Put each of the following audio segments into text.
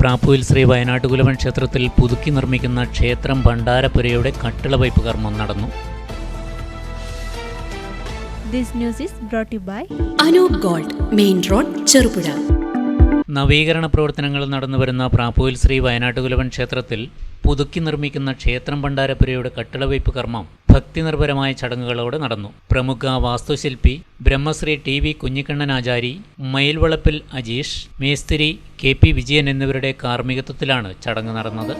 പ്രാപ്പൂയിൽ ശ്രീ വയനാട്ടുകുലവൻ ക്ഷേത്രത്തിൽ പുതുക്കി നിർമ്മിക്കുന്ന ക്ഷേത്രം ഭണ്ഡാരപ്പുരയുടെ കട്ടിളവയ്പ് കർമ്മം നടന്നു. This news is brought to you by Anoop Gold, main road, Cherupuzha. നവീകരണ പ്രവർത്തനങ്ങൾ നടന്നുവരുന്ന പ്രാപ്പൂയിൽ ശ്രീ വയനാട്ടുകുലവൻ ക്ഷേത്രത്തിൽ പുതുക്കി നിർമ്മിക്കുന്ന ക്ഷേത്രം ഭണ്ഡാരപ്പുരയുടെ കട്ടിളവയ്പ് കർമ്മം ഭക്തിനിർഭരമായ ചടങ്ങുകളോടെ നടന്നു. പ്രമുഖ വാസ്തുശില്പി ബ്രഹ്മശ്രീ ടി വി കുഞ്ഞിക്കണ്ണൻ ആചാരി, മയിൽവളപ്പിൽ അജീഷ്, മേസ്തിരി കെ പി വിജയൻ എന്നിവരുടെ കാർമ്മികത്വത്തിലാണ് ചടങ്ങ് നടന്നത്.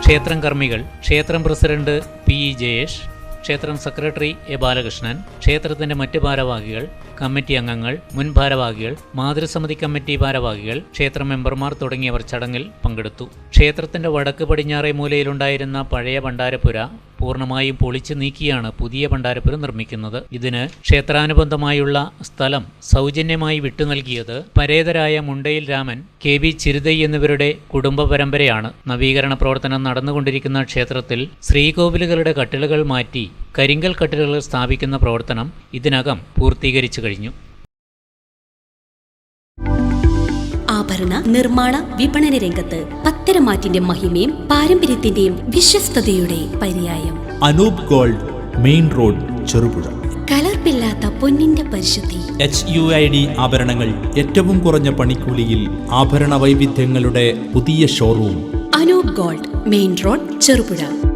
ക്ഷേത്രം കർമ്മികൾ, ക്ഷേത്രം പ്രസിഡന്റ് പി ഇ ജയേഷ്, ക്ഷേത്രം സെക്രട്ടറി എ ബാലകൃഷ്ണൻ, ക്ഷേത്രത്തിന്റെ മറ്റ് ഭാരവാഹികൾ, കമ്മിറ്റി അംഗങ്ങൾ, മുൻ ഭാരവാഹികൾ, മാതൃസമിതി കമ്മിറ്റി ഭാരവാഹികൾ, ക്ഷേത്ര മെമ്പർമാർ തുടങ്ങിയവർ ചടങ്ങിൽ പങ്കെടുത്തു. ക്ഷേത്രത്തിന്റെ വടക്ക് പടിഞ്ഞാറേ മൂലയിലുണ്ടായിരുന്ന പഴയ ഭണ്ഡാരപ്പുര പൂർണ്ണമായും പൊളിച്ചു നീക്കിയാണ് പുതിയ ഭണ്ഡാരപ്പുര നിർമ്മിക്കുന്നത്. ഇതിന് ക്ഷേത്രാനുബന്ധമായുള്ള സ്ഥലം സൗജന്യമായി വിട്ടു നൽകിയത് പരേതരായ മുണ്ടയിൽ രാമൻ, കെ വി ചിരുതൈ എന്നിവരുടെ കുടുംബ പരമ്പരയാണ്. നവീകരണ പ്രവർത്തനം നടന്നുകൊണ്ടിരിക്കുന്ന ക്ഷേത്രത്തിൽ ശ്രീകോവിലുകളുടെ കട്ടിലുകൾ മാറ്റി കരിങ്കൽ കട്ടിലുകൾ സ്ഥാപിക്കുന്ന പ്രവർത്തനം ഇതിനകം പൂർത്തീകരിച്ചു കഴിഞ്ഞു. ആഭരണ നിർമ്മാണ വിപണന രംഗത്ത് പത്തരമാറ്റിന്റെ മഹിമയും പാരമ്പര്യത്തിന്റെയും വിശ്വസ്തയുടെ പര്യായം. Anoop Gold, main road, Cherupuzha. കലർപ്പില്ലാത്ത പൊന്നിന്റെ പരിശുദ്ധി. HUID ആഭരണങ്ങൾ ഏറ്റവും കുറഞ്ഞ പണിക്കൂലിയിൽ. ആഭരണ വൈവിധ്യങ്ങളുടെ പുതിയ showroom. Anoop Gold, main road, Cherupuzha.